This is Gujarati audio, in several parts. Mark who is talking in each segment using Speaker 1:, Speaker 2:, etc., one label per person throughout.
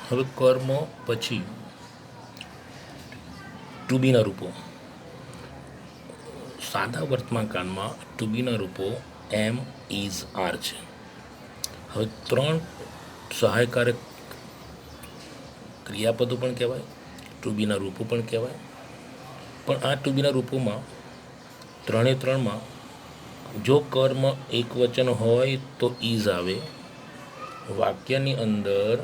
Speaker 1: હવે કર્મ પછી ટુ બીના રૂપો. સાદા વર્તમાન કાળમાં ટુ બીના રૂપો એમ, ઇઝ, આર છે. હવે ત્રણ સહાયકારક ક્રિયાપદો પણ કહેવાય, ટુ બીના રૂપો પણ કહેવાય. પણ આ ટુ બીના રૂપોમાં ત્રણમાં જો કર્મ એકવચન હોય તો ઇઝ આવે. વાક્યની અંદર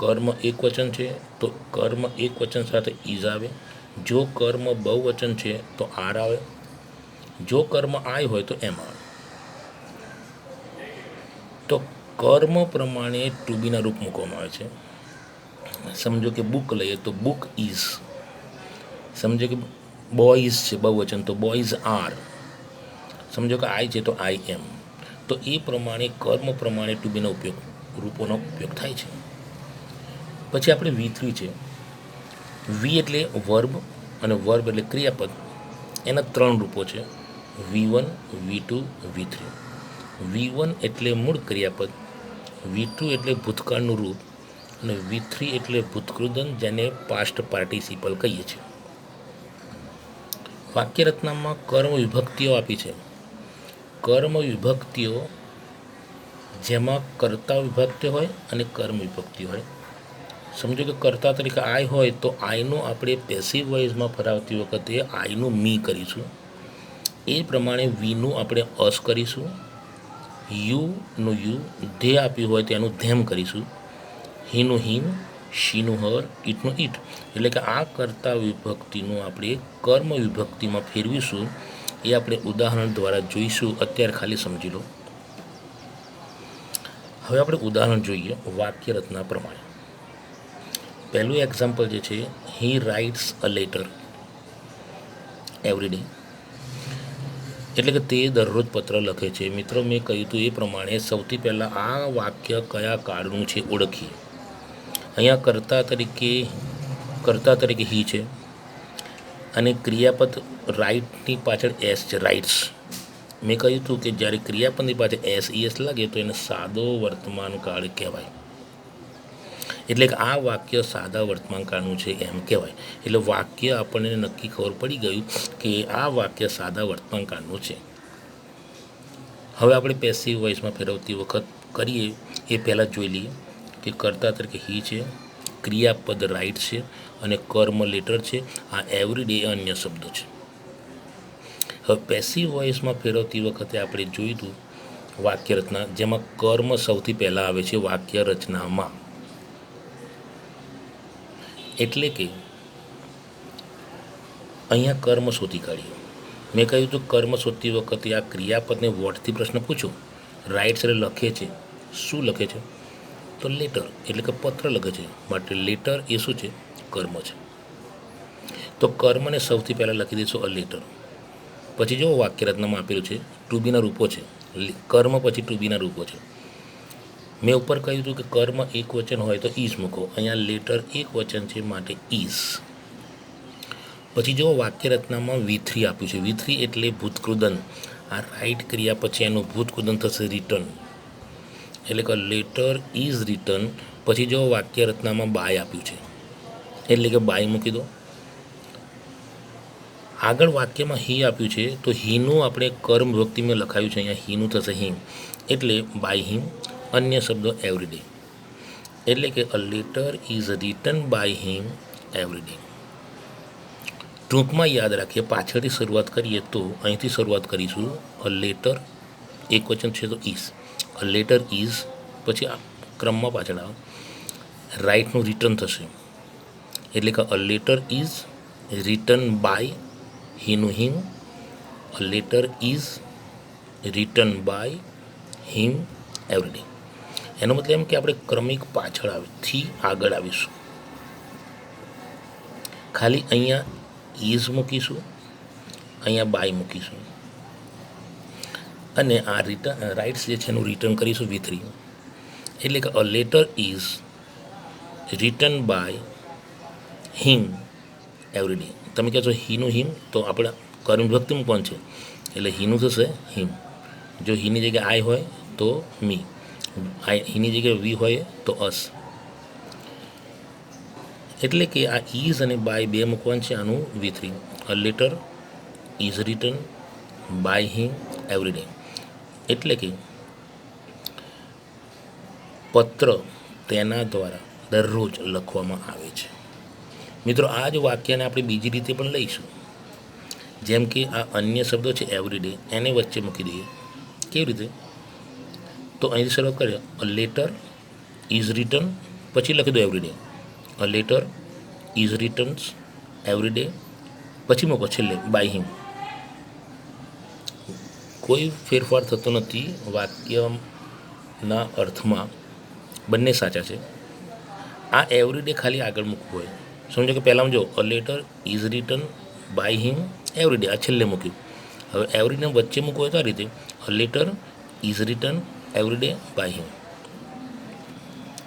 Speaker 1: કર્મ એકવચન છે તો કર્મ એકવચન સાથે ઇઝ આવે. જો કર્મ બહુવચન છે તો આર આવે. જો કર્મ આય હોય તો એમ આવે. તો કર્મ પ્રમાણે ટુ બીના રૂપ મૂકવામાં આવે છે. સમજો કે બુક લઈએ તો બુક ઇઝ. સમજો કે બોયઝ છે બહુવચન તો બોયઝ આર. સમજો કે આઈ છે તો આઈ એમ. તો એ પ્રમાણે કર્મ પ્રમાણે ટુ બીનો ઉપયોગ રૂપોનો ઉપયોગ થાય છે. પછી આપણે V3 છે. વી એટલે વર્બ અને વર્બ એટલે ક્રિયાપદ. એના ત્રણ રૂપો છે, V1, V2, V3. V1 એટલે મૂળ ક્રિયાપદ, V2 એટલે ભૂતકાળનું રૂપ અને V3 એટલે ભૂતકૃદન, જેને પાસ્ટ પાર્ટિસિપલ કહીએ છીએ. વાક્ય રચનામાં કર્મ વિભક્તિઓ આપી છે. કર્મ વિભક્તિઓ જેમાં કર્તા વિભક્તિ હોય અને કર્મ વિભક્તિ હોય. સમજો કે કર્તા તરીકે આઈ હોય તો આઈનું આપણે પેસિવ વોઇસમાં ફરાવતી વખતે આઈનું મી કરીશું. એ પ્રમાણે વીનું આપણે અસ કરીશું. યુનું યુ, ધે આપ્યું હોય તેનું ધેમ કરીશું. હીનું હિમ, શીનું હર, ઈટનું ઈટ. એટલે કે આ કર્તા વિભક્તિનું આપણે કર્મ વિભક્તિમાં ફેરવીશું. એ આપણે ઉદાહરણ દ્વારા જોઈશું. અત્યારે ખાલી સમજી લો. હવે આપણે ઉદાહરણ જોઈએ વાક્ય રચના પ્રમાણે. પહેલું એક્ઝામ્પલ જે છે, he writes a letter every day. એટલે કે તે દરરોજ પત્ર લખે છે. મિત્રો, મેં કહ્યું હતું એ પ્રમાણે સૌથી પહેલાં આ વાક્ય કયા કાળનું છે ઓળખીએ. અહીંયા કર્તા તરીકે હી છે અને ક્રિયાપદ રાઇટની પાછળ એસ છે, રાઇટ્સ. મેં કહ્યું હતું કે જ્યારે ક્રિયાપદની પાછળ એસ લાગે તો એને સાદો વર્તમાન કાળ કહેવાય. એટલે કે આ વાક્ય સાદા વર્તમાન કાળનું છે એમ કહેવાય. એટલે વાક્ય આપણને નક્કી ખબર પડી ગયું કે આ વાક્ય સાદા વર્તમાન કાળનું છે. હવે આપણે પેસિવ વોઇસમાં ફેરવતી વખત કરીએ એ પહેલાં જોઈ લઈએ કે કર્તા તરીકે હી છે, ક્રિયાપદ રાઇટ છે અને કર્મ લેટર છે. આ એવરી ડે અન્ય શબ્દો છે. હવે પેસિવ વોઇસમાં ફેરવતી વખતે આપણે જોયું વાક્ય રચના, જેમાં કર્મ સૌથી પહેલાં આવે છે વાક્ય રચનામાં. એટલે કે અહીંયા કર્મ શોધી કાઢીએ. મેં કહ્યું હતું કર્મ શોધતી વખતે આ ક્રિયાપદને વોટથી પ્રશ્ન પૂછો. રાઇટ્સ એટલે લખે છે. શું લખે છે? તો લેટર, એટલે કે પત્ર લખે છે. માટે લેટર એ શું છે? કર્મ છે. તો કર્મને સૌથી પહેલાં લખી દઈશું અ લેટર. પછી જો વાક્ય રચનામાં આપેલું છે ટુ બીના રૂપો છે. કર્મ પછી ટુ બીના રૂપો છે. મેં ઉપર કહ્યું હતું કે કર્મ એક વચન હોય તો ઇઝ મૂકો. અહીંયા લેટર એક વચન છે માટે ઇઝ. પછી જો વાક્ય રચનામાં V3 આપ્યું છે. V3 એટલે ભૂતકૃદન. આ રાઇટ ક્રિયા પછી એનું ભૂતકૃદન થશે રિટર્ન. એટલે કે લેટર ઇઝ રિટર્ન. પછી જો વાક્ય રચનામાં બાય આપ્યું છે એટલે કે બાય મૂકી દો. આગળ વાક્યમાં હી આપ્યું છે તો હીનું આપણે કર્મ વિભક્તિમાં લખાયું છે. અહીંયા હીનું થશે હિમ. એટલે બાય હિમ. અન્ય શબ્દો એવરી ડે. એટલે કે a letter is written by him every day. ટૂંકમાં યાદ રાખીએ, પાછળથી શરૂઆત કરીએ તો અહીંથી શરૂઆત કરીશું. અ લેટર એક વચન છે તો ઇઝ. અ લેટર ઇઝ, પછી આ ક્રમમાં પાછળ આવે રાઇટનું રિટર્ન થશે. એટલે કે a letter is written by હીનું him. A letter is written by him every day. એનો મતલબ એમ કે આપણે ક્રમિક પાછળ થી આગળ આવીશું. ખાલી અહીંયા ઇઝ મૂકીશું, અહીંયા બાય મૂકીશું અને આ રાઇટ્સ જે છે એનું રિટર્ન કરીશું V3. એટલે કે a letter is written by him every day. તમે કહેશો હીનું હિમ, તો આપણે કર્મ વિભક્તિ મૂકવાનું છે એટલે હીનું થશે હિમ. જો હીની જગ્યાએ આઈ હોય તો મી, હીની જગ્યાએ વી હોય તો અસ. એટલે કે આ ઇઝ અને બાય બે મૂકવાનું છે. આનું V3. A letter is written by him every day, એટલે કે પત્ર તેના દ્વારા દરરોજ લખવામાં આવે છે. મિત્રો, આ જ વાક્યને આપણે બીજી રીતે પણ લઈશું. જેમ કે આ અન્ય શબ્દો છે એવરી ડે, એને વચ્ચે મૂકી દઈએ. કેવી રીતે? તો અહીંથી શરૂઆત કરીએ. અ લેટર ઇઝ રિટન, પછી લખી દો every day. A letter is written every day, પછી મૂકો છેલ્લે બાય હિમ. કોઈ ફેરફાર થતો નથી વાક્યના અર્થમાં, બંને સાચા છે. આ એવરી ડે ખાલી આગળ મૂકવું હોય. સમજો કે પહેલાં જો a letter is written by him every day, આ છેલ્લે મૂક્યું. હવે એવરી ડે વચ્ચે મૂકવું હોય તો આ રીતે a letter is written every day by him.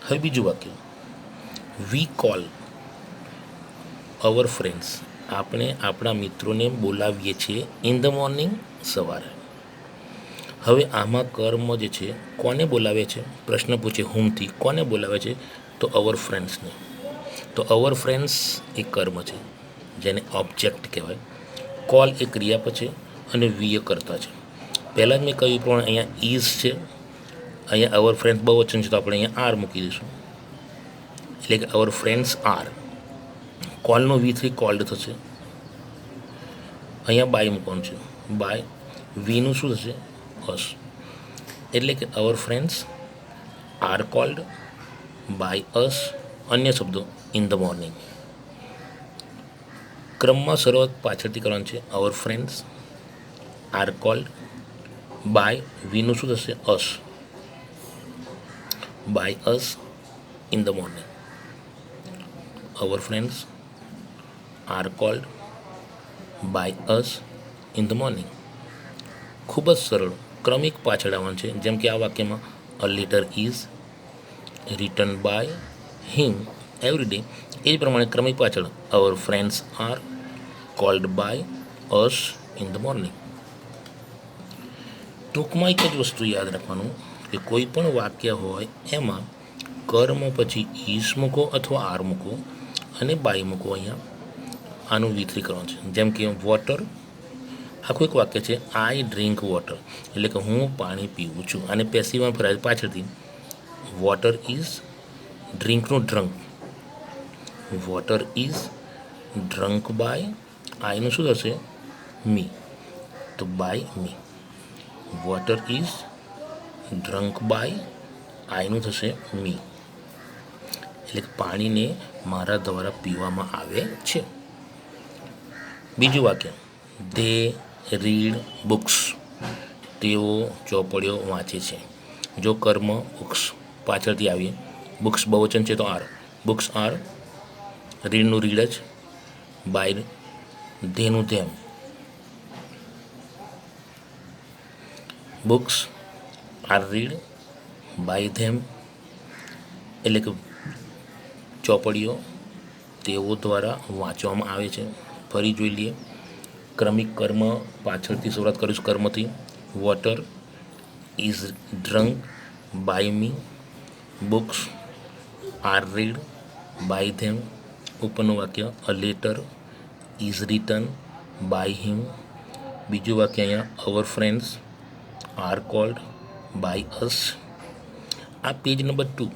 Speaker 1: હવે બીજું વાક્ય, વી કોલ અવર ફ્રેન્ડ્સ, આપણે આપણા મિત્રોને બોલાવીએ છીએ ઇન ધ મોર્નિંગ, સવારે. હવે આમાં કર્મ જે છે કોને બોલાવે છે? પ્રશ્ન પૂછે હુમથી, કોને બોલાવે છે? તો અવર ફ્રેન્ડ્સને. તો અવર ફ્રેન્ડ્સ એ કર્મ છે, જેને ઓબ્જેક્ટ કહેવાય. કોલ એ ક્રિયાપદ છે અને વી એ કર્તા છે. પહેલાં જ મેં કહ્યું પ્રમાણે અહીંયા ઇઝ છે, અહીંયા અવર ફ્રેન્ડ્સ બહુવચન છે, તો આપણે અહીંયા આર મૂકી દઈશું. એટલે કે અવર ફ્રેન્ડ્સ આર. કોલનો V3 કોલ્ડ થશે. અહીંયા બાય મૂકવાનું છે, બાય. વીનું શું થશે? અસ. એટલે કે our friends are called by us. અન્ય શબ્દો ઇન ધ મોર્નિંગ. ક્રમમાં શરૂઆત પાછળથી કરવાનું છે. Our friends are called by, વીનું શું થશે? Us. By us in the morning. Our friends are called by us in the morning. ખૂબ જ સરળ. ક્રમિક પાછળ આવવાનું છે. જેમ કે આ વાક્યમાં a letter is written by him every day, એ જ પ્રમાણે ક્રમિક પાછળ our friends are called by us in the morning. ટૂંકમાં એક જ વસ્તુ યાદ રાખવાનું કે કોઈ પણ વાક્ય હોય એમાં કર્મ પછી ઇઝ મૂકો અથવા આર મૂકો અને બાય મૂકો. અહીંયા આનું V3 કરવાનું છે. જેમ કે વોટર, આખું એક વાક્ય છે, આઈ ડ્રિંક વોટર, એટલે કે હું પાણી પીવું છું. અને પેસિવમાં ફરાય પાછળથી વોટર ઇઝ ડ્રિંકનું drunk. Water is drunk by, આઈનું શું થશે? મી. તો by me. Water is drunk by, આઈનું થશે મી. એટલે કે પાણીને મારા દ્વારા પીવામાં આવે છે. બીજું વાક્ય, ધે રીડ બુક્સ, તેઓ ચોપડીઓ વાંચે છે. જો કર્મ બુક્સ પાછળથી આવીએ, બુક્સ બહુવચન છે તો આર. બુક્સ આર, રીડનું રીડ જ, બાય ધેનું them. Books are read by them, એટલે કે ચોપડીઓ તેઓ દ્વારા વાંચવામાં આવે છે. ફરી જોઈ લઈએ. ક્રમિક કર્મ પાછળથી શરૂઆત કરીશું કર્મથી. Water is drunk by me, books are read by them. ઉપરનું વાક્ય a letter is written by him. બીજું વાક્ય અહીંયા our friends are called by us. આ પેજ નંબર 2